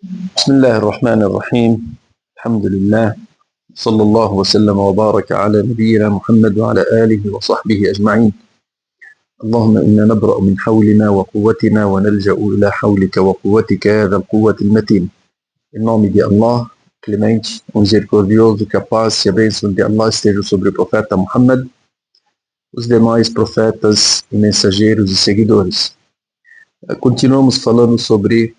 بسم الله الرحمن الرحيم. الحمد لله، صلى الله وسلم وبارك على نبينا محمد وعلى آله وصحبه أجمعين. اللهم إنا نبرأ من حولنا وقوتنا ونلجأ إلى حولك وقوتك يا ذا القوة المتين. Em nome de Allah, clemente, misericordioso, que a paz e a bênção de Allah estejam sobre o profeta Muhammad, os demais profetas e mensageiros e seguidores. Continuamos falando sobre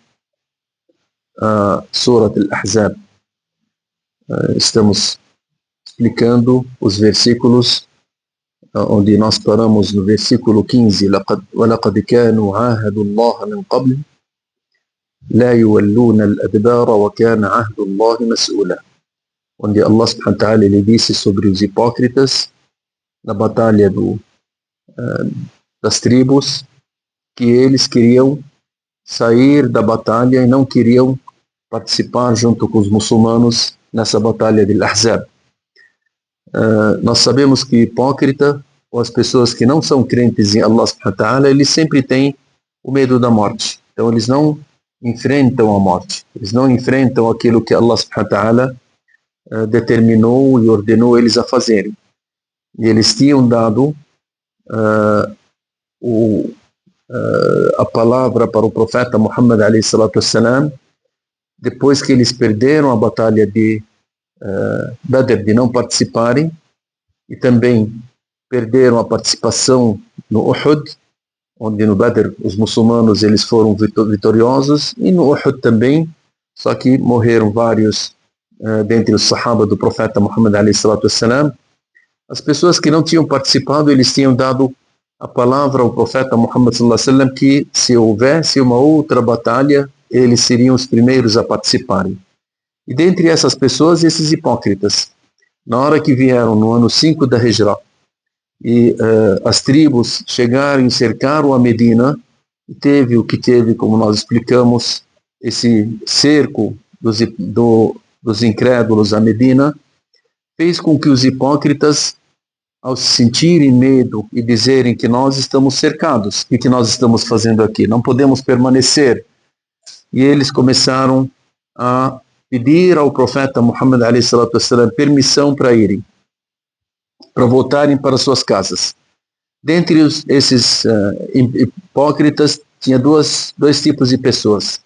Surat al-Ahzab. Estamos explicando os versículos onde nós paramos no versículo 15. وَلَقَدْ كَانُوا عَاهَدُوا اللَّهَ مِنْ قَبْلِ لَا يُوَلُّونَ الْأَدْبَارَ وَكَانَ عَهْدُ اللَّهِ مَسْئُولًا. Onde Allah subhanahu wa ta'ala ele disse sobre os hipócritas na batalha das tribos, que eles queriam sair da batalha e não queriam participar junto com os muçulmanos nessa batalha de Ahzab. Nós sabemos que hipócrita, ou as pessoas que não são crentes em Allah subhanahu wa ta'ala, eles sempre têm o medo da morte. Então eles não enfrentam a morte, eles não enfrentam aquilo que Allah subhanahu wa ta'ala determinou e ordenou eles a fazerem. E eles tinham dado a palavra para o profeta Muhammad alayhi salatu wassalam, depois que eles perderam a batalha de Badr, de não participarem, e também perderam a participação no Uhud, onde no Badr os muçulmanos eles foram vitoriosos, e no Uhud também, só que morreram vários dentre os sahaba do profeta Muhammad alayhi salatu wassalam. As pessoas que não tinham participado, eles tinham dado a palavra ao profeta Muhammad sallallahu alaihi wasallam que se houvesse uma outra batalha, eles seriam os primeiros a participarem. E dentre essas pessoas, esses hipócritas, na hora que vieram no ano 5 da Hijra, e as tribos chegaram e cercaram a Medina, e teve o que teve, como nós explicamos, esse cerco dos incrédulos a Medina, fez com que os hipócritas, ao sentirem medo e dizerem que nós estamos cercados, o que nós estamos fazendo aqui? Não podemos permanecer. E eles começaram a pedir ao profeta Muhammad alayhi salatu wassalam permissão para irem, para voltarem para suas casas. Dentre esses hipócritas, tinha dois tipos de pessoas.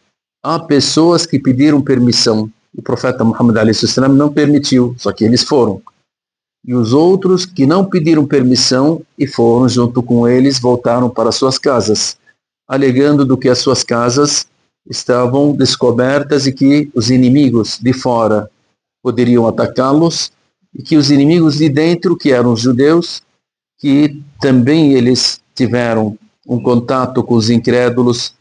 Há pessoas que pediram permissão, o profeta Muhammad alayhi salatu wassalam não permitiu, só que eles foram. E os outros que não pediram permissão e foram junto com eles, voltaram para suas casas, alegando do que as suas casas estavam descobertas e que os inimigos de fora poderiam atacá-los, e que os inimigos de dentro, que eram os judeus, que também eles tiveram um contato com os incrédulos,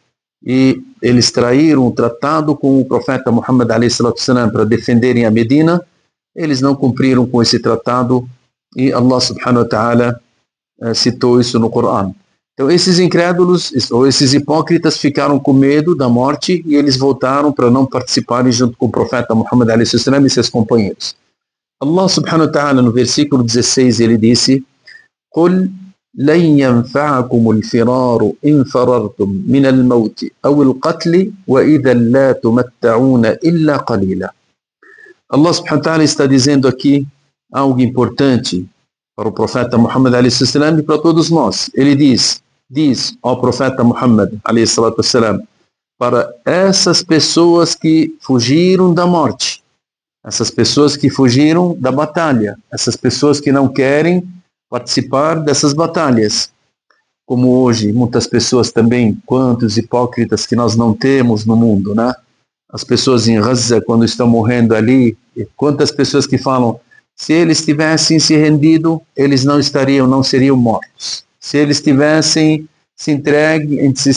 e eles traíram um tratado com o profeta Muhammad alayhi salatu wassalam para defenderem a Medina. Eles não cumpriram com esse tratado, e Allah subhanahu wa ta'ala citou isso no Coran. Então esses incrédulos, ou esses hipócritas, ficaram com medo da morte, e eles voltaram para não participarem junto com o profeta Muhammad alayhi sallam e seus companheiros. Allah subhanahu wa ta'ala, no versículo 16, ele disse: قُلْ لَنْ يَنْفَعَكُمُ الْفِرَارُ إِنْ فَرَرْتُمْ مِنَ الْمَوْتِ أَوِ الْقَتْلِ وَإِذًا لَا تُمَتَّعُونَ إِلَّا قَلِيلًا. Allah subhanahu wa ta'ala está dizendo aqui algo importante para o profeta Muhammad alayhi sallam e para todos nós. Ele diz ao profeta Muhammad alayhi sallam, para essas pessoas que fugiram da morte, essas pessoas que fugiram da batalha, essas pessoas que não querem participar dessas batalhas, como hoje muitas pessoas também, quantos hipócritas que nós não temos no mundo, né? As pessoas em Gaza, quando estão morrendo ali, quantas pessoas que falam, se eles tivessem se rendido, eles não seriam mortos. Se eles tivessem se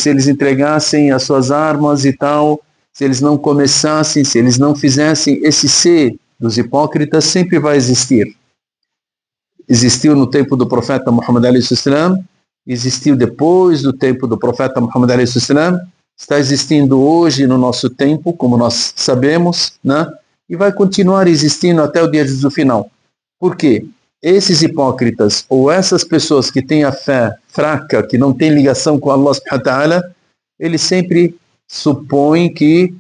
eles entregassem as suas armas e tal, se eles não começassem, se eles não fizessem, esse ser dos hipócritas sempre vai existir. Existiu no tempo do profeta Muhammad alayhi sallam, existiu depois do tempo do profeta Muhammad alayhi sallam, está existindo hoje no nosso tempo, como nós sabemos, né? E vai continuar existindo até o dia do final. Por quê? Esses hipócritas, ou essas pessoas que têm a fé fraca, que não têm ligação com Allah subhanahu wa ta'ala, eles sempre supõem que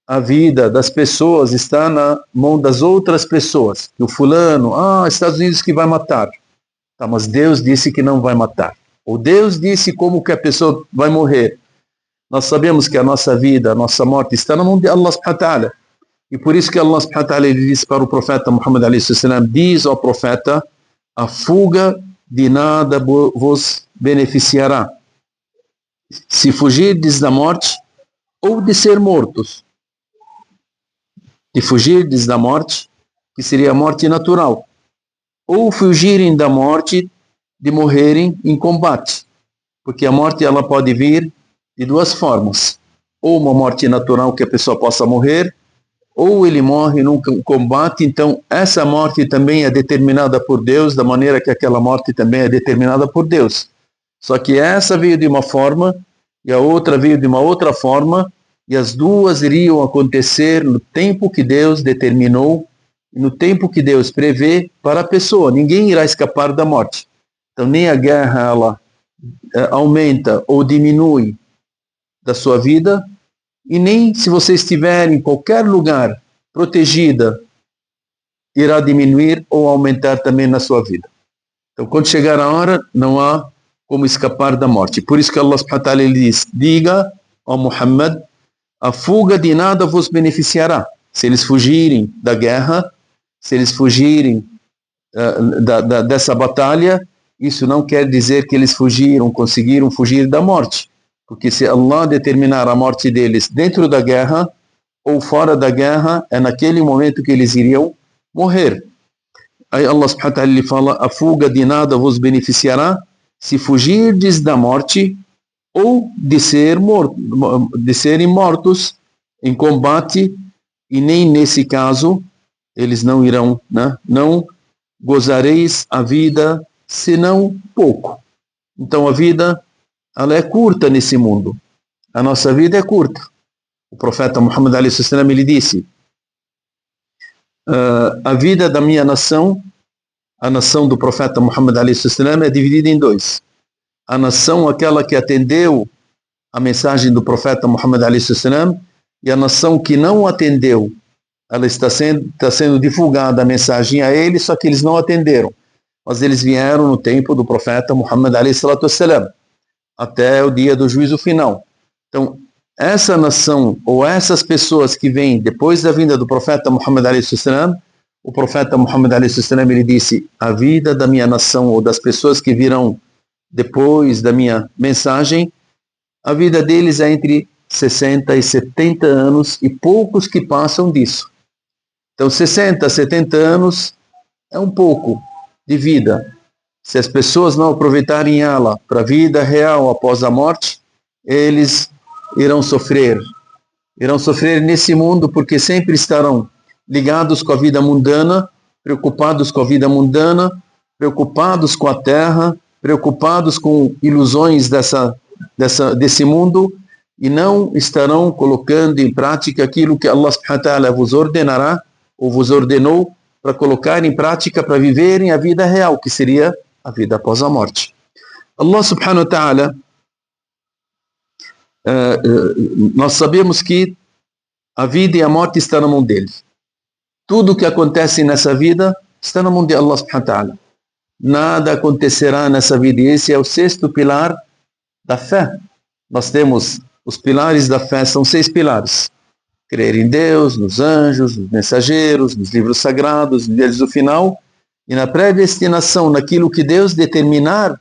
a vida das pessoas está na mão das outras pessoas. Que o fulano, Estados Unidos que vai matar. Tá, mas Deus disse que não vai matar. Ou Deus disse como que a pessoa vai morrer. Nós sabemos que a nossa vida, a nossa morte está na mão de Allah subhanahu wa ta'ala. E por isso que Allah subhanahu wa ta'ala disse para o profeta Muhammad alayhi salam, diz ao profeta, a fuga de nada vos beneficiará. Se fugirdes da morte ou de ser mortos. De fugirdes da morte, que seria a morte natural. Ou fugirem da morte de morrerem em combate. Porque a morte ela pode vir de duas formas. Ou uma morte natural que a pessoa possa morrer, ou ele morre num combate. Então essa morte também é determinada por Deus, da maneira que aquela morte também é determinada por Deus. Só que essa veio de uma forma e a outra veio de uma outra forma, e as duas iriam acontecer no tempo que Deus determinou, no tempo que Deus prevê para a pessoa. Ninguém irá escapar da morte. Então nem a guerra ela aumenta ou diminui da sua vida, e nem se você estiver em qualquer lugar protegida, irá diminuir ou aumentar também na sua vida. Então quando chegar a hora, não há como escapar da morte. Por isso que Allah subhanahu wa ta'ala diz, diga ao Muhammad, a fuga de nada vos beneficiará. Se eles fugirem da guerra, se eles fugirem dessa batalha, isso não quer dizer que eles conseguiram fugir da morte. Porque se Allah determinar a morte deles dentro da guerra ou fora da guerra, é naquele momento que eles iriam morrer. Aí Allah subhanahu wa ta'ala lhe fala, a fuga de nada vos beneficiará se fugirdes da morte ou de serem mortos em combate, e nem nesse caso eles não irão, não gozareis a vida senão pouco. Então a vida ela é curta nesse mundo. A nossa vida é curta. O profeta Muhammad alayhi salam ele disse, a vida da minha nação, a nação do profeta Muhammad alayhi salam é dividida em dois. A nação aquela que atendeu a mensagem do profeta Muhammad alayhi salam, e a nação que não atendeu, ela está sendo divulgada a mensagem a eles, só que eles não atenderam. Mas eles vieram no tempo do profeta Muhammad alayhi salam, até o dia do juízo final. Então, essa nação, ou essas pessoas que vêm depois da vinda do profeta Muhammad alayhi salam, o profeta Muhammad alayhi salam, ele disse, a vida da minha nação, ou das pessoas que virão depois da minha mensagem, a vida deles é entre 60 e 70 anos, e poucos que passam disso. Então 60, 70 anos é um pouco de vida. Se as pessoas não aproveitarem ela para a vida real após a morte, eles irão sofrer nesse mundo, porque sempre estarão ligados com a vida mundana, preocupados com a vida mundana, preocupados com a terra, preocupados com ilusões desse mundo, e não estarão colocando em prática aquilo que Allah subhanahu wa ta'ala vos ordenará, ou vos ordenou, para colocar em prática, para viverem a vida real, que seria a vida após a morte. Allah subhanahu wa ta'ala, nós sabemos que a vida e a morte estão na mão dele. Tudo o que acontece nessa vida está na mão de Allah subhanahu wa ta'ala. Nada acontecerá nessa vida, e esse é o sexto pilar da fé. Nós temos os pilares da fé, são 6 pilares. Crer em Deus, nos anjos, nos mensageiros, nos livros sagrados, nos dias do final, e na predestinação, naquilo que Deus determinar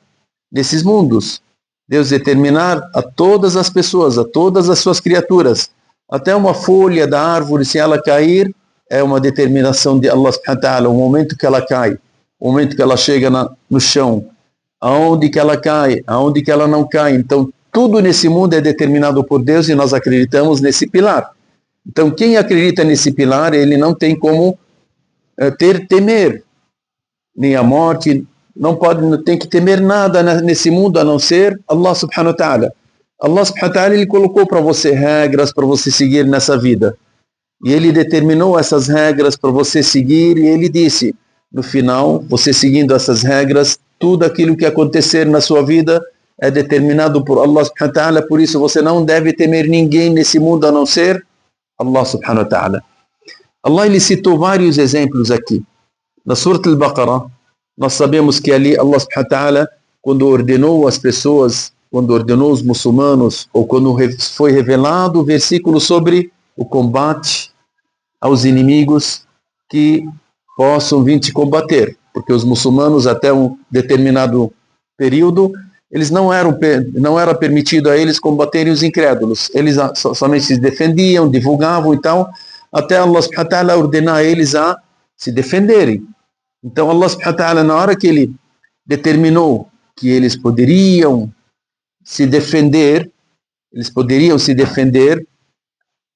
nesses mundos. Deus determinar a todas as pessoas, a todas as suas criaturas. Até uma folha da árvore, se ela cair, é uma determinação de Allah subhanahu wa ta'ala, o momento que ela cai, o momento que ela chega no chão, aonde que ela cai, aonde que ela não cai. Então, tudo nesse mundo é determinado por Deus, e nós acreditamos nesse pilar. Então, quem acredita nesse pilar, ele não tem como temer nem a morte, não tem que temer nada nesse mundo a não ser Allah subhanahu wa ta'ala. Allah subhanahu wa ta'ala, ele colocou para você regras para você seguir nessa vida. E ele determinou essas regras para você seguir, e ele disse, no final, você seguindo essas regras, tudo aquilo que acontecer na sua vida é determinado por Allah subhanahu wa ta'ala. Por isso você não deve temer ninguém nesse mundo a não ser Allah subhanahu wa ta'ala. Allah ele citou vários exemplos aqui. Na Surah Al-Baqarah, nós sabemos que ali Allah subhanahu wa ta'ala, quando ordenou as pessoas, quando ordenou os muçulmanos, ou quando foi revelado o versículo sobre o combate aos inimigos que possam vir te combater, porque os muçulmanos até um determinado período, eles não era permitido a eles combaterem os incrédulos, eles somente se defendiam, divulgavam e tal, até Allah subhanahu wa ta'ala ordenar eles a se defenderem. Então Allah subhanahu wa ta'ala, na hora que ele determinou que eles poderiam se defender,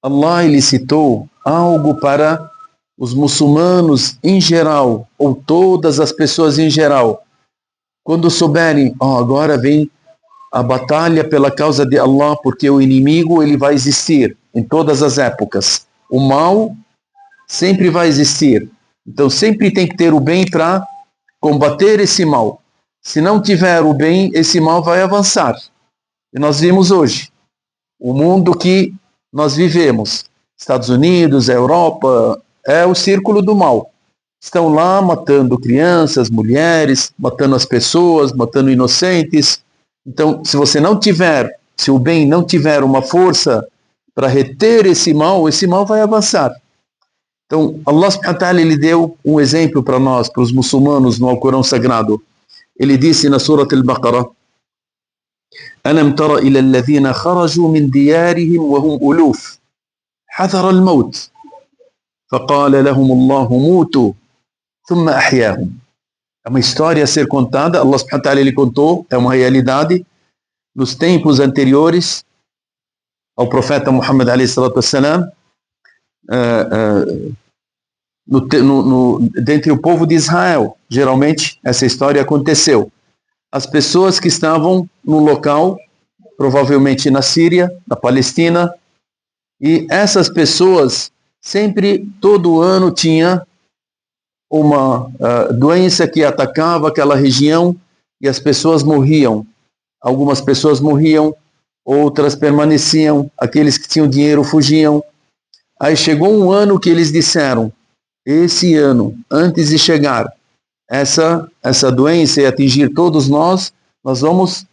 Allah ele citou algo para os muçulmanos em geral, ou todas as pessoas em geral, quando souberem, agora vem a batalha pela causa de Allah, porque o inimigo ele vai existir em todas as épocas. O mal sempre vai existir. Então sempre tem que ter o bem para combater esse mal. Se não tiver o bem, esse mal vai avançar. E nós vimos hoje o mundo que nós vivemos, Estados Unidos, a Europa, é o círculo do mal. Estão lá matando crianças, mulheres, matando as pessoas, matando inocentes. Então, se o bem não tiver uma força para reter esse mal vai avançar. Então, Allah subhanahu wa ta'ala, ele deu um exemplo para nós, para os muçulmanos no Alcorão Sagrado. Ele disse na Surah Al-Baqarah: ألم تر إلى الذين خرجوا من ديارهم وهم ألوف حذر الموت فقال لهم الله موتوا ثم أحياهم. É uma história a ser contada. Allah subhanahu wa ta'ala ele contou, é uma realidade. Nos tempos anteriores ao profeta Muhammad alayhi salatu wassalam, dentre o povo de Israel, geralmente essa história aconteceu. As pessoas que estavam no local, provavelmente na Síria, na Palestina, e essas pessoas sempre, todo ano, tinha uma doença que atacava aquela região e as pessoas morriam. Algumas pessoas morriam, outras permaneciam, aqueles que tinham dinheiro fugiam. Aí chegou um ano que eles disseram: esse ano, antes de chegar essa doença e atingir todos nós vamos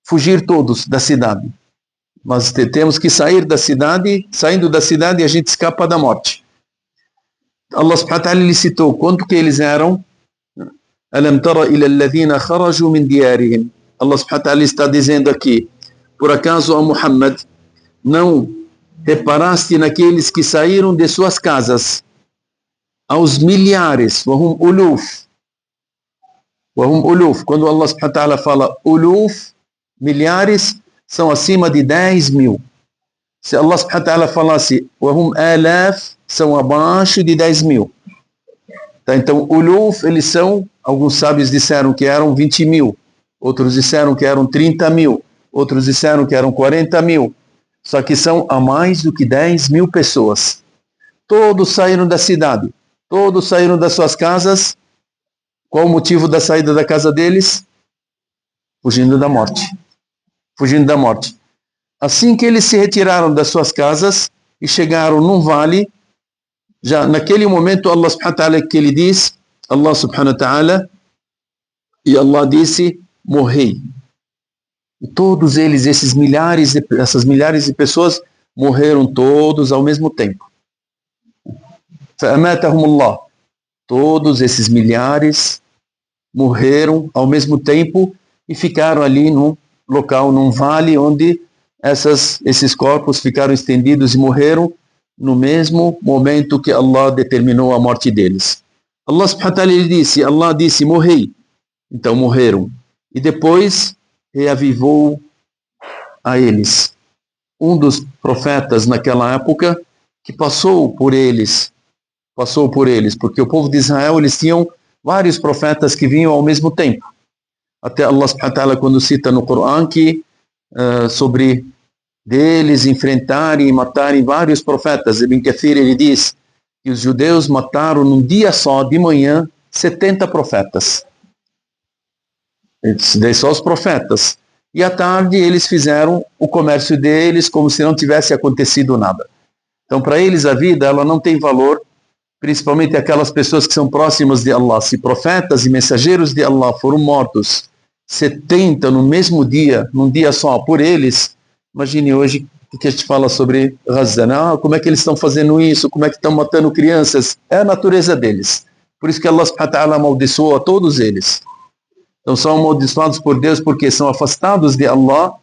fugir todos da cidade. Nós temos que sair da cidade, saindo da cidade a gente escapa da morte. Allah subhanahu wa ta'ala ele citou quanto que eles eram. Alam tara ila alladhina kharaju min diyarihim. Allah subhanahu wa ta'ala está dizendo aqui: por acaso, ó Muhammad, não reparaste naqueles que saíram de suas casas, aos milhares, wahum uluf. Quando Allah subhanahu wa ta'ala fala uluf, milhares, são acima de 10 mil. Se Allah subhanahu wa ta'ala falasse wahum alaf, são abaixo de 10 mil. Tá, então, uluf, eles são, alguns sábios disseram que eram 20 mil, outros disseram que eram 30 mil, outros disseram que eram 40 mil. Só que são a mais do que 10 mil pessoas. Todos saíram da cidade, todos saíram das suas casas. Qual o motivo da saída da casa deles? Fugindo da morte. Fugindo da morte. Assim que eles se retiraram das suas casas e chegaram num vale, já naquele momento Allah subhanahu wa ta'ala que ele diz, Allah subhanahu wa ta'ala, e Allah disse: morrei. E todos eles, essas milhares de pessoas, morreram todos ao mesmo tempo. فَأَمَاتَهُمُ اللَّهُ. Todos esses milhares morreram ao mesmo tempo e ficaram ali num local, num vale, onde esses corpos ficaram estendidos e morreram no mesmo momento que Allah determinou a morte deles. Allah subhanahu wa ta'ala Allah disse, morrei. Então morreram. E depois reavivou a eles um dos profetas naquela época que passou por eles, porque o povo de Israel, eles tinham vários profetas que vinham ao mesmo tempo. Até Allah subhanahu wa ta'ala, quando cita no Corão que sobre deles enfrentarem e matarem vários profetas, Ibn Kathir ele diz que os judeus mataram num dia só, de manhã, 70 profetas. Só os profetas. E à tarde eles fizeram o comércio deles como se não tivesse acontecido nada. Então, para eles, a vida ela não tem valor, principalmente aquelas pessoas que são próximas de Allah. Se profetas e mensageiros de Allah foram mortos 70 no mesmo dia, num dia só, por eles, imagine hoje o que a gente fala sobre Gaza. Como é que eles estão fazendo isso? Como é que estão matando crianças? É a natureza deles. Por isso que Allah subhanahu wa ta'ala amaldiçoou a todos eles. Então são amaldiçoados por Deus porque são afastados de Allah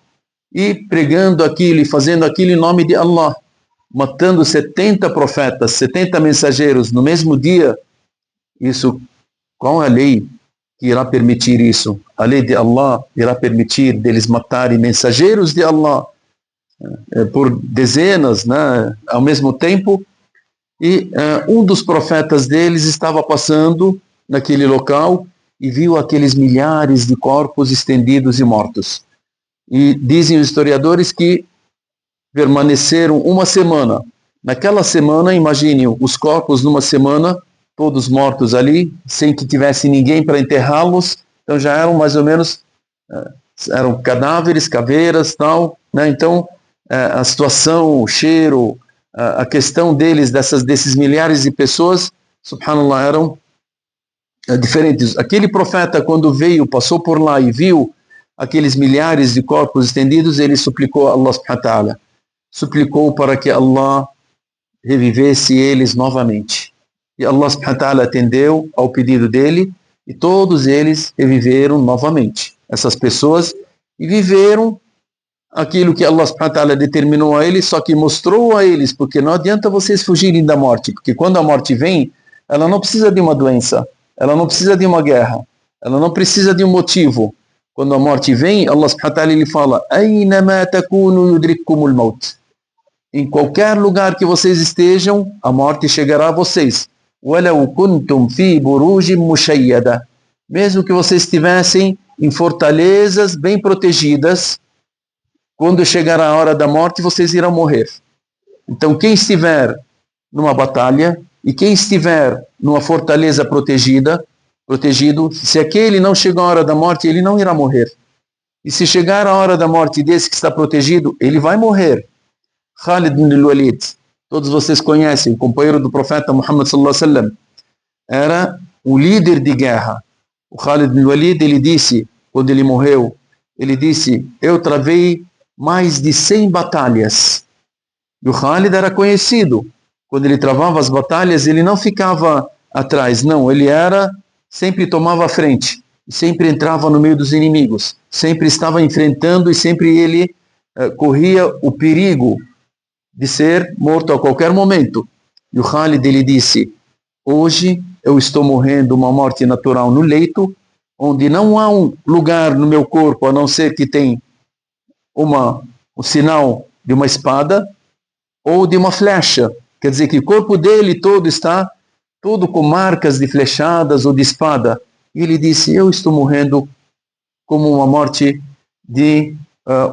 e pregando aquilo e fazendo aquilo em nome de Allah. Matando 70 profetas, 70 mensageiros no mesmo dia. Isso, qual é a lei que irá permitir isso? A lei de Allah irá permitir deles matarem mensageiros de Allah por dezenas, né, ao mesmo tempo. E um dos profetas deles estava passando naquele local e viu aqueles milhares de corpos estendidos e mortos. E dizem os historiadores que permaneceram uma semana. Naquela semana, imaginem, os corpos numa semana, todos mortos ali, sem que tivesse ninguém para enterrá-los. Então já eram mais ou menos, eram cadáveres, caveiras, tal, né? Então a situação, o cheiro, a questão deles, desses milhares de pessoas, subhanallah, eram diferentes. Aquele profeta, quando veio, passou por lá e viu aqueles milhares de corpos estendidos, ele suplicou a Allah subhanahu wa ta'ala, suplicou para que Allah revivesse eles novamente. E Allah subhanahu wa ta'ala atendeu ao pedido dele e todos eles reviveram novamente. Essas pessoas e viveram aquilo que Allah subhanahu wa ta'ala determinou a eles, só que mostrou a eles, porque não adianta vocês fugirem da morte, porque quando a morte vem, ela não precisa de uma doença, ela não precisa de uma guerra, ela não precisa de um motivo. Quando a morte vem, Allah subhanahu wa ta'ala ele fala: "Aynama takunu yudrikkumul maut." Em qualquer lugar que vocês estejam, a morte chegará a vocês. "Walau kuntum fi burujin mushayyada." Mesmo que vocês estivessem em fortalezas bem protegidas, quando chegar a hora da morte, vocês irão morrer. Então, quem estiver numa batalha e quem estiver numa fortaleza protegido, se aquele não chegou a hora da morte, ele não irá morrer. E se chegar a hora da morte desse que está protegido, ele vai morrer. Khalid ibn al-Walid, todos vocês conhecem, o companheiro do profeta Muhammad sallallahu alaihi wasallam, era o líder de guerra. O Khalid ibn al-Walid, ele disse, quando ele morreu, ele disse: "Eu travei mais de 100 batalhas." E o Khalid era conhecido. Quando ele travava as batalhas, ele não ficava atrás, não, ele sempre tomava a frente, sempre entrava no meio dos inimigos, sempre estava enfrentando e sempre ele corria o perigo de ser morto a qualquer momento. E o Khalid, ele disse: "Hoje eu estou morrendo uma morte natural no leito, onde não há um lugar no meu corpo, a não ser que tem o sinal de uma espada ou de uma flecha." Quer dizer que o corpo dele todo está todo com marcas de flechadas ou de espada. E ele disse: "Eu estou morrendo como uma morte de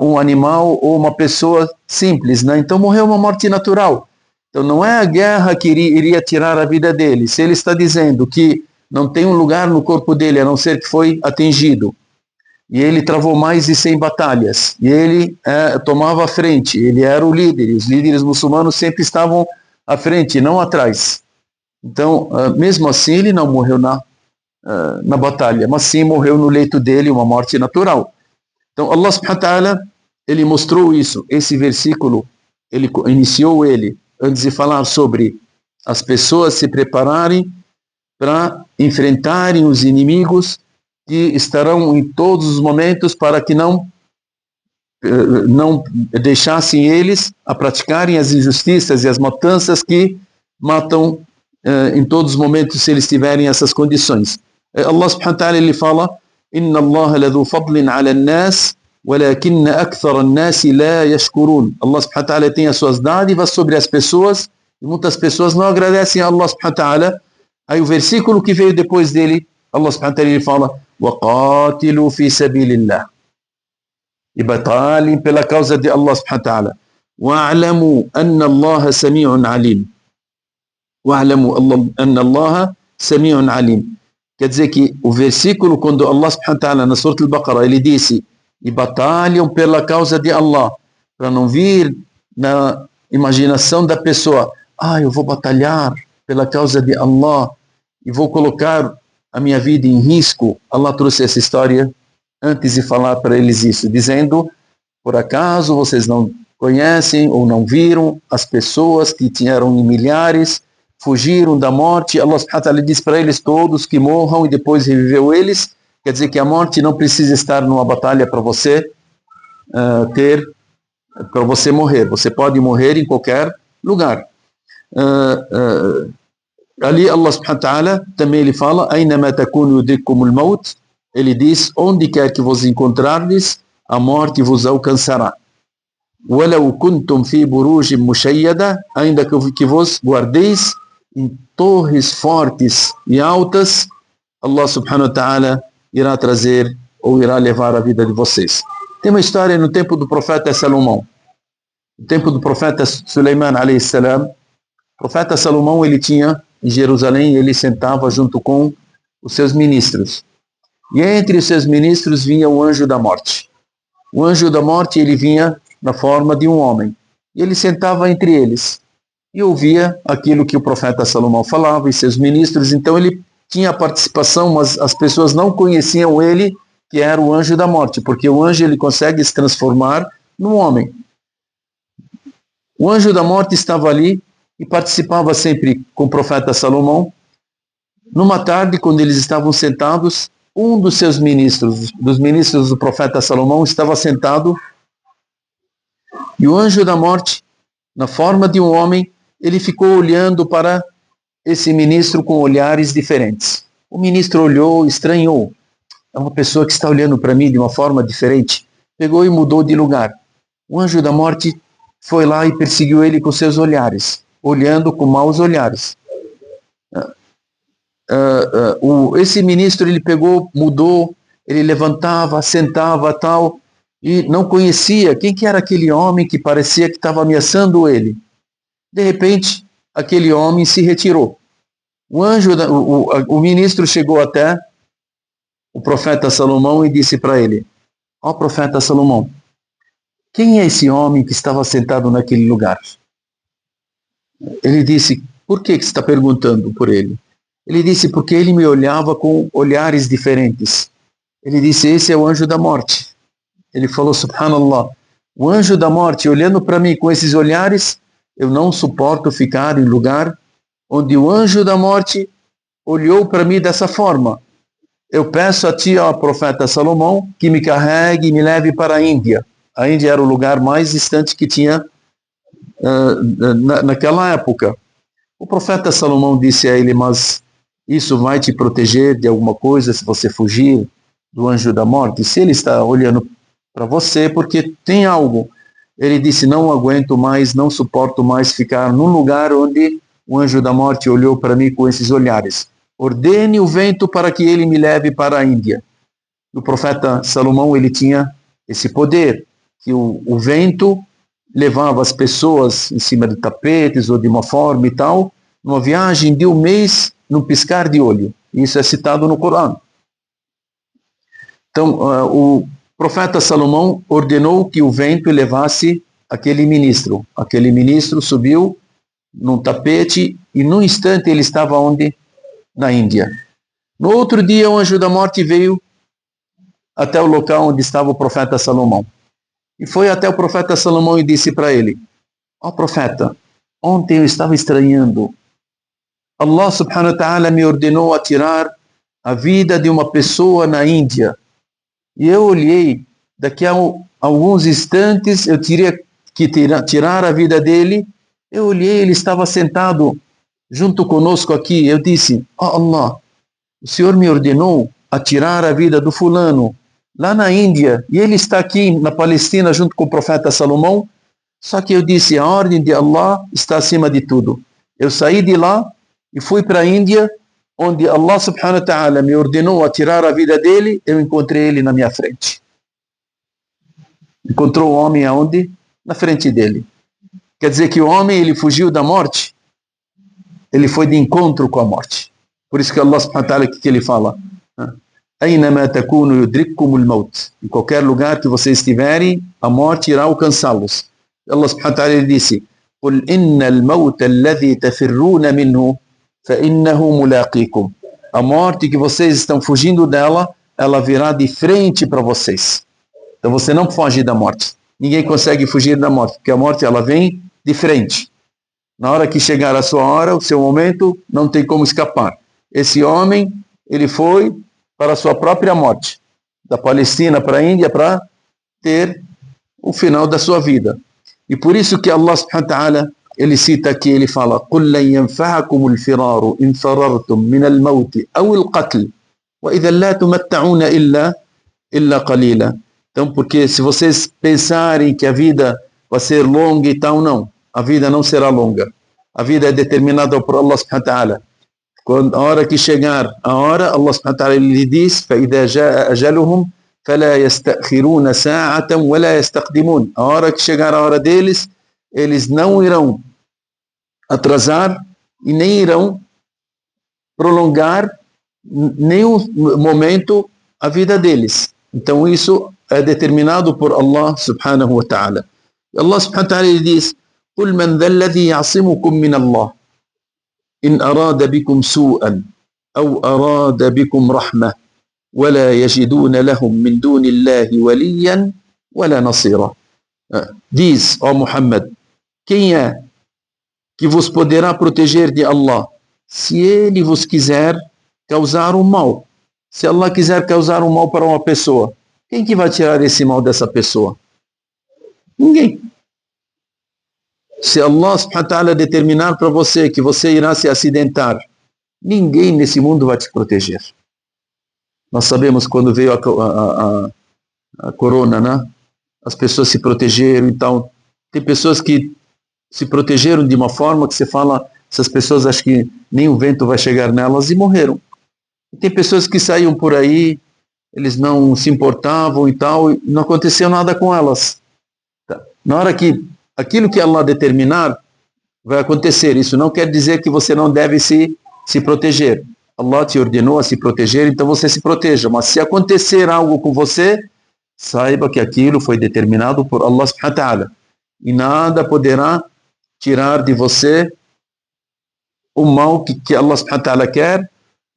um animal ou uma pessoa simples, né? Então morreu uma morte natural." Então não é a guerra que iria tirar a vida dele. Se ele está dizendo que não tem um lugar no corpo dele, a não ser que foi atingido, e ele travou mais de 100 batalhas, e ele tomava a frente, ele era o líder, e os líderes muçulmanos sempre estavam à frente, não atrás. Então, mesmo assim, ele não morreu na batalha, mas sim morreu no leito dele, uma morte natural. Então, Allah subhanahu wa ta'ala, ele mostrou isso. Esse versículo, ele iniciou ele, antes de falar sobre as pessoas se prepararem para enfrentarem os inimigos que estarão em todos os momentos para que não deixassem eles a praticarem as injustiças e as matanças que matam em todos os momentos se eles tiverem essas condições. Allah subhanahu wa ta'ala ele fala: "Inna Allah ladhu fadlin 'ala an-nas, walakinna akthara an-nas la yashkurun." Allah subhanahu wa ta'ala tem as suas dádivas sobre as pessoas e muitas pessoas não agradecem a Allah subhanahu wa ta'ala. Aí o versículo que veio depois dele, Allah subhanahu wa ta'ala ele fala: "Waqatilu fi sabilillah." E batalhem pela causa de Allah subhanahu wa ta'ala. "Wa'lamu anna Allah sami'un 'alim." "Wa'lamu anna Allah sami'un 'alim." Quer dizer que o versículo, quando Allah subhanahu wa ta'ala, na Surah Al-Baqarah, ele disse: "E batalham pela causa de Allah", para não vir imaginação da pessoa, eu vou batalhar pela causa de Allah e vou colocar a minha vida em risco. Allah trouxe essa história antes de falar para eles isso, dizendo, por acaso vocês não conhecem ou não viram as pessoas que eram milhares, fugiram da morte, Allah subhanahu wa ta'ala diz para eles todos que morram e depois reviveu eles. Quer dizer que a morte não precisa estar numa batalha para você para você morrer. Você pode morrer em qualquer lugar. Ali Allah subhanahu wa ta'ala também ele fala, Aynama takunu yudrikkumul maut, ele diz, onde quer que vos encontrardes, a morte vos alcançará. Walau kuntum fi burujin mushayyada, ainda que vos guardeis em torres fortes e altas, Allah subhanahu wa ta'ala irá trazer ou irá levar a vida de vocês. Tem uma história no tempo do profeta Salomão. No tempo do profeta Suleiman alayhi salam, o profeta Salomão, ele tinha em Jerusalém, ele sentava junto com os seus ministros. E entre os seus ministros vinha o anjo da morte. O anjo da morte, ele vinha na forma de um homem. E ele sentava entre eles e ouvia aquilo que o profeta Salomão falava e seus ministros. Então ele tinha participação, mas as pessoas não conheciam ele, que era o anjo da morte, porque o anjo ele consegue se transformar num homem. O anjo da morte estava ali e participava sempre com o profeta Salomão. Numa tarde, quando eles estavam sentados, um dos seus ministros, dos ministros do profeta Salomão, estava sentado e o anjo da morte, na forma de um homem, ele ficou olhando para esse ministro com olhares diferentes. O ministro olhou, estranhou. É uma pessoa que está olhando para mim de uma forma diferente. Pegou e mudou de lugar. O anjo da morte foi lá e perseguiu ele com seus olhares, olhando com maus olhares. Esse ministro, ele pegou, mudou, ele levantava, sentava, tal, e não conhecia quem que era aquele homem que parecia que estava ameaçando ele. De repente, aquele homem se retirou. O ministro chegou até o profeta Salomão e disse para ele, profeta Salomão, quem é esse homem que estava sentado naquele lugar? Ele disse, por que você está perguntando por ele? Ele disse, porque ele me olhava com olhares diferentes. Ele disse, esse é o anjo da morte. Ele falou, subhanallah, o anjo da morte olhando para mim com esses olhares, eu não suporto ficar em lugar onde o anjo da morte olhou para mim dessa forma. Eu peço a ti, ó profeta Salomão, que me carregue e me leve para a Índia. A Índia era o lugar mais distante que tinha naquela época. O profeta Salomão disse a ele, mas isso vai te proteger de alguma coisa se você fugir do anjo da morte? Se ele está olhando para você, porque tem algo. Ele disse, não aguento mais, não suporto mais ficar num lugar onde o anjo da morte olhou para mim com esses olhares. Ordene o vento para que ele me leve para a Índia. O profeta Salomão, ele tinha esse poder, que o vento levava as pessoas em cima de tapetes ou de uma forma e tal, numa viagem de um mês, num piscar de olho. Isso é citado no Corão. Então, o profeta Salomão ordenou que o vento levasse aquele ministro. Aquele ministro subiu num tapete e num instante ele estava onde? Na Índia. No outro dia, o anjo da morte veio até o local onde estava o profeta Salomão. E foi até o profeta Salomão e disse para ele, profeta, ontem eu estava estranhando. Allah subhanahu wa ta'ala me ordenou a tirar a vida de uma pessoa na Índia. E eu olhei, daqui a alguns instantes eu teria que tirar a vida dele. Eu olhei, ele estava sentado junto conosco aqui. Eu disse, Allah, o Senhor me ordenou a tirar a vida do fulano lá na Índia, e ele está aqui na Palestina junto com o profeta Salomão. Só que eu disse, a ordem de Allah está acima de tudo. Eu saí de lá e fui para a Índia, onde Allah subhanahu wa ta'ala me ordenou a tirar a vida dele. Eu encontrei ele na minha frente. Encontrou o homem aonde? Na frente dele. Quer dizer que o homem, ele fugiu da morte, ele foi de encontro com a morte. Por isso que Allah subhanahu wa ta'ala, que ele fala, Aynama takunu yudrikkumul maut. Em qualquer lugar que vocês estiverem, a morte irá alcançá-los. Allah subhanahu wa ta'ala disse, قل إن الموت الذي تفرون منه فإنه ملاقيكم. A morte que vocês estão fugindo dela, ela virá de frente para vocês. Então você não foge da morte. Ninguém consegue fugir da morte, porque a morte ela vem de frente. Na hora que chegar a sua hora, o seu momento, não tem como escapar. Esse homem, ele foi para a sua própria morte, da Palestina para a Índia, para ter o final da sua vida. E por isso que Allah subhanahu wa ta'ala, ele cita aqui, ele fala: قُلْ لَنْ يَنْفَعَكُمُ الْفِرَارُ إِنْ فَرَرْتُمْ مِنَ الْمَوْتِ أَوِ الْقَتْلِ وَإِذًا لَا تُمَتَّعُونَ إِلَّا قَلِيلًا. Então, porque se vocês pensarem que a vida vai ser longa e tal, não. A vida não será longa. A vida é determinada por Allah subhanahu wa ta'ala. Quando a hora que chegar a hora, Allah subhanahu wa ta'ala lhe diz: فَإِذَا جَاءَ أَجَلُهُمْ فَلَا يَسْتَأْخِرُونَ سَاعَةً وَلَا يَسْتَقْدِمُونَ. A hora que chegar a hora deles, eles não irão atrasar e nem irão prolongar nenhum momento a vida deles. Então isso é determinado por Allah subhanahu wa ta'ala. Allah subhanahu wa ta'ala diz: قُلْ مَنْ ذَا الَّذِي يَعْصِمُكُمْ مِنَ اللَّهِ إِنْ أَرَادَ بِكُمْ سُوءًا أَوْ أَرَادَ بِكُمْ رَحْمَةً وَلَا يَجِدُونَ لَهُمْ مِنْ دُونِ اللَّهِ وَلِيًّا وَلَا نَصِيرًا. Diz, ó Muhammad, quem é que vos poderá proteger de Allah se ele vos quiser causar um mal? Se Allah quiser causar um mal para uma pessoa, quem que vai tirar esse mal dessa pessoa? Ninguém. Se Allah subhanahu wa ta'ala determinar para você que você irá se acidentar, ninguém nesse mundo vai te proteger. Nós sabemos quando veio a corona, né? As pessoas se protegeram, então tem pessoas que se protegeram de uma forma que você fala, essas pessoas acham que nem o vento vai chegar nelas e morreram. E tem pessoas que saíam por aí, eles não se importavam e tal, e não aconteceu nada com elas. Na hora que aquilo que Allah determinar vai acontecer, isso não quer dizer que você não deve se proteger. Allah te ordenou a se proteger, então você se proteja. Mas se acontecer algo com você, saiba que aquilo foi determinado por Allah subhanahu wa ta'ala. E nada poderá tirar de você o mal que Allah subhanahu wa ta'ala quer,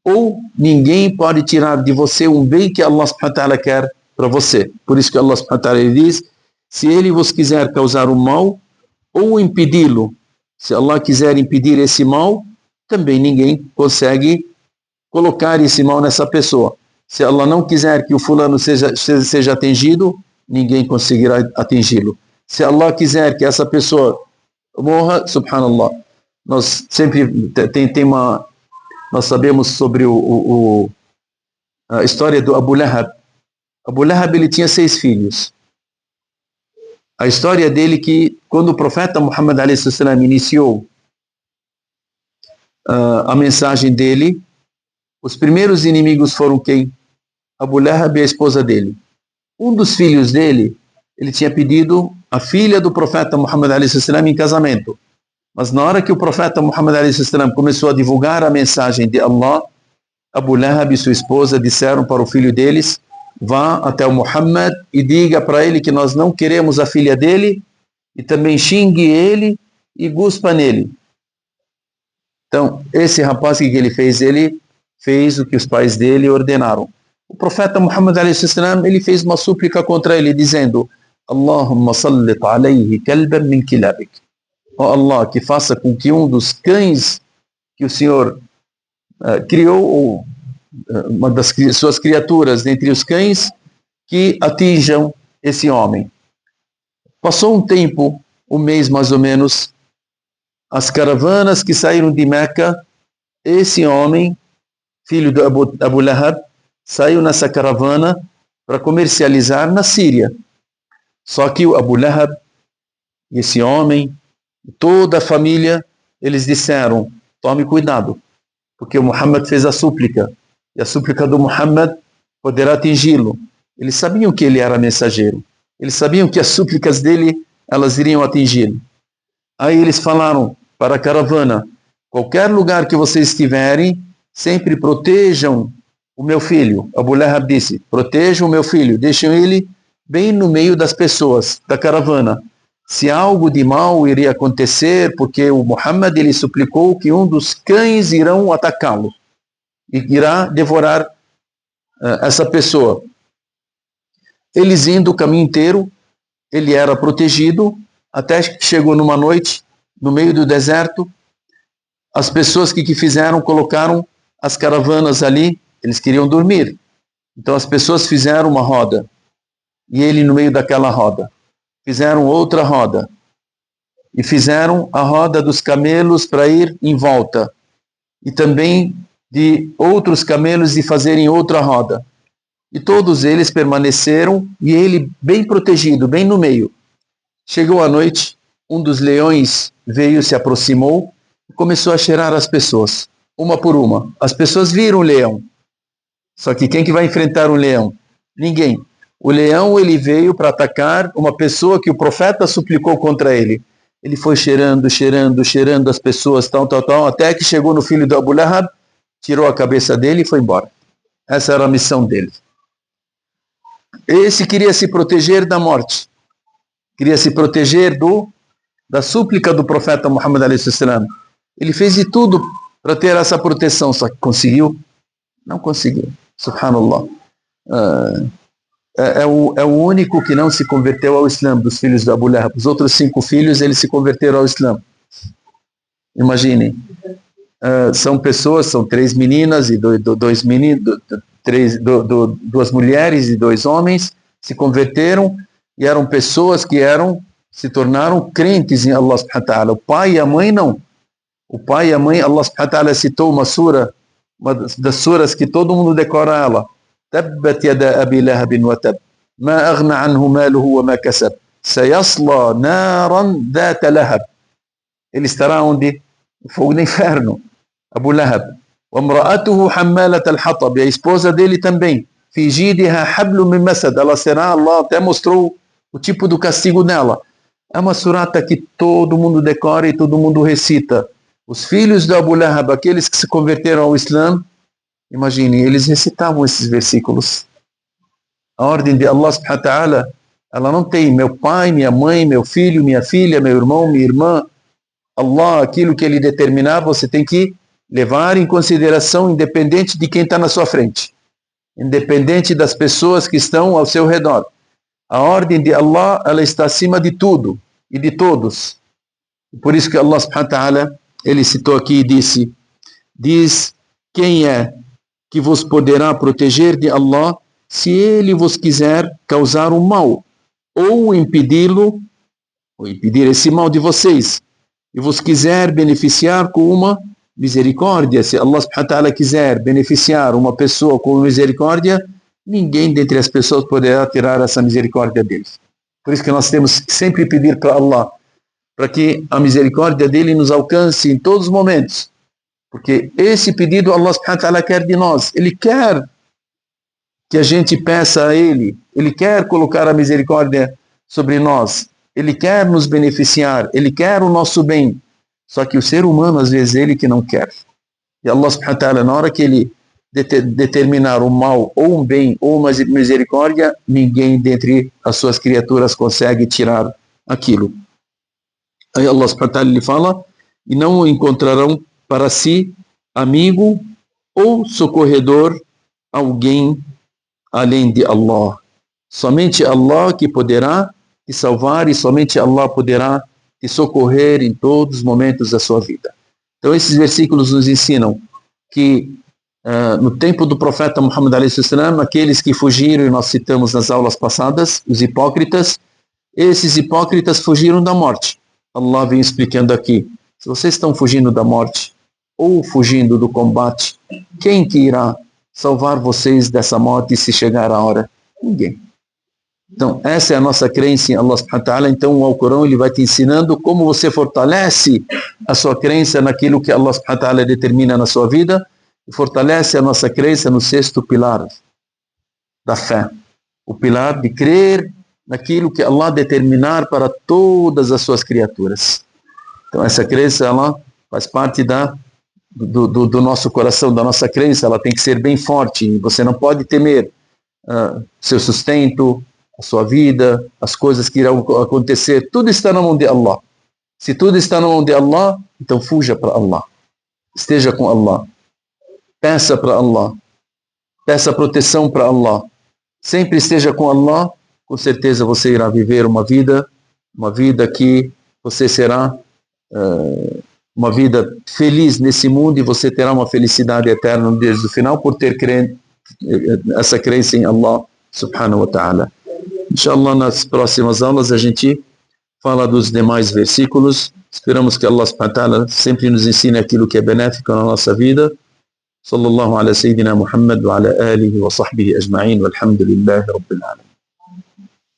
ou ninguém pode tirar de você um bem que Allah subhanahu wa ta'ala quer para você. Por isso que Allah subhanahu wa ta'ala diz: se ele vos quiser causar um mal, ou impedi-lo, se Allah quiser impedir esse mal, também ninguém consegue colocar esse mal nessa pessoa. Se Allah não quiser que o fulano seja atingido, ninguém conseguirá atingi-lo. Se Allah quiser que essa pessoa morra, subhanallah, nós sempre nós sabemos sobre a história do Abu Lahab. Abu Lahab, ele tinha 6 filhos. A história dele que quando o profeta Muhammad a.s. iniciou a mensagem dele, os primeiros inimigos foram quem? Abu Lahab e a esposa dele. Um dos filhos dele, ele tinha pedido a filha do profeta Muhammad a.s. em casamento. Mas na hora que o profeta Muhammad a.s. começou a divulgar a mensagem de Allah, Abu Lahab e sua esposa disseram para o filho deles: vá até o Muhammad e diga para ele que nós não queremos a filha dele, e também xingue ele e guspa nele. Então, esse rapaz, o que ele fez? Ele fez o que os pais dele ordenaram. O profeta Muhammad a.s. ele fez uma súplica contra ele, dizendo: Allahumma sallit alayhi kalban min kilabik. Ó Allah, que faça com que um dos cães que o Senhor criou, ou uma das suas criaturas dentre os cães, que atinjam esse homem. Passou um tempo, um mês mais ou menos, as caravanas que saíram de Meca, esse homem, filho de Abu Lahab, saiu nessa caravana para comercializar na Síria. Só que o Abu Lahab, esse homem, toda a família, eles disseram: tome cuidado, porque o Muhammad fez a súplica, e a súplica do Muhammad poderá atingi-lo. Eles sabiam que ele era mensageiro, eles sabiam que as súplicas dele, elas iriam atingi-lo. Aí eles falaram para a caravana: qualquer lugar que vocês estiverem, sempre protejam o meu filho. Abu Lahab disse: protejam o meu filho, deixem ele bem no meio das pessoas da caravana. se algo de mal iria acontecer, porque o Muhammad ele suplicou que um dos cães irão atacá-lo e irá devorar essa pessoa. Eles indo o caminho inteiro, ele era protegido, até que chegou numa noite, no meio do deserto, as pessoas que fizeram, colocaram as caravanas ali, eles queriam dormir. Então as pessoas fizeram uma roda, e ele no meio daquela roda. Fizeram outra roda, e fizeram a roda dos camelos para ir em volta, e também de outros camelos de fazerem outra roda. E todos eles permaneceram, e ele bem protegido, bem no meio. Chegou a noite, um dos leões veio, se aproximou, e começou a cheirar as pessoas, uma por uma. As pessoas viram o leão. Só que quem que vai enfrentar o leão? Ninguém. O leão ele veio para atacar uma pessoa que o profeta suplicou contra ele. Ele foi cheirando as pessoas, tal, até que chegou no filho do Abu Lahab, tirou a cabeça dele e foi embora. Essa era a missão dele. Esse queria se proteger da morte. Queria se proteger da súplica do profeta Muhammad a.s. Ele fez de tudo para ter essa proteção, só que conseguiu? Não conseguiu. Subhanallah. É o único que não se converteu ao Islã, dos filhos do Abu Lahab. Os outros 5 filhos, eles se converteram ao Islã. Imaginem. São pessoas, são 3 meninas e 2 meninos, 2 mulheres e 2 homens, se converteram e eram pessoas que se tornaram crentes em Allah subhanahu wa ta'ala. O pai e a mãe não. O pai e a mãe, Allah subhanahu wa ta'ala citou uma das suras que todo mundo decora ela. تبت يدا أبي لهب وتب ما أغنى عنه ماله وما كسب سيصلى نارا ذات لهب. Ele estará onde? No fogo do inferno. Abu Lahab. وامرأته حمالة الحطب. E a esposa dele também. في جيدها حبل من مسد. Ela será, Allah até mostrou o tipo do castigo dela. É uma surata que todo mundo decora e todo mundo recita. Os filhos de Abu Lahab, aqueles que se converteram ao Islã, imaginem, eles recitavam esses versículos. A ordem de Allah subhanahu wa ta'ala, ela não tem meu pai, minha mãe, meu filho, minha filha, meu irmão, minha irmã. Allah, aquilo que ele determinar, você tem que levar em consideração, independente de quem está na sua frente. Independente das pessoas que estão ao seu redor. A ordem de Allah, ela está acima de tudo e de todos. Por isso que Allah subhanahu wa ta'ala, ele citou aqui e diz quem é que vos poderá proteger de Allah se ele vos quiser causar um mal, ou impedi-lo, ou impedir esse mal de vocês, e vos quiser beneficiar com uma misericórdia. Se Allah subhanahu wa ta'ala quiser beneficiar uma pessoa com misericórdia, ninguém dentre as pessoas poderá tirar essa misericórdia deles. Por isso que nós temos que sempre pedir para Allah, para que a misericórdia dele nos alcance em todos os momentos. Porque esse pedido Allah subhanahu wa ta'ala quer de nós. Ele quer que a gente peça a Ele. Ele quer colocar a misericórdia sobre nós. Ele quer nos beneficiar. Ele quer o nosso bem. Só que o ser humano, às vezes, ele que não quer. E Allah subhanahu wa ta'ala, na hora que Ele determinar um mal, ou um bem, ou uma misericórdia, ninguém dentre as suas criaturas consegue tirar aquilo. Aí Allah subhanahu wa ta'ala lhe fala, e não encontrarão para si amigo ou socorredor alguém além de Allah. Somente Allah que poderá te salvar e somente Allah poderá te socorrer em todos os momentos da sua vida. Então esses versículos nos ensinam que no tempo do profeta Muhammad a.s., aqueles que fugiram, e nós citamos nas aulas passadas, os hipócritas, esses hipócritas fugiram da morte. Allah vem explicando aqui, se vocês estão fugindo da morte, ou fugindo do combate, quem que irá salvar vocês dessa morte se chegar a hora? Ninguém. Então, essa é a nossa crença em Allah subhanahu wa ta'ala. Então, o Alcorão ele vai te ensinando como você fortalece a sua crença naquilo que Allah subhanahu wa ta'ala determina na sua vida e fortalece a nossa crença no 6º pilar da fé. O pilar de crer naquilo que Allah determinar para todas as suas criaturas. Então, essa crença, ela faz parte do nosso coração, da nossa crença, ela tem que ser bem forte. Você não pode temer seu sustento, a sua vida, as coisas que irão acontecer, tudo está na mão de Allah. Se tudo está na mão de Allah, então fuja para Allah. Esteja com Allah. Peça para Allah. Peça proteção para Allah. Sempre esteja com Allah, com certeza você irá viver uma vida que você será uma vida feliz nesse mundo e você terá uma felicidade eterna no dia do final por ter essa crença em Allah subhanahu wa ta'ala. Inshallah, nas próximas aulas a gente fala dos demais versículos. Esperamos que Allah subhanahu wa ta'ala sempre nos ensine aquilo que é benéfico na nossa vida. Sallallahu ala sayyidina Muhammad wa ala alihi wa sahbihi ajma'in walhamdulillahi rabbil alamin.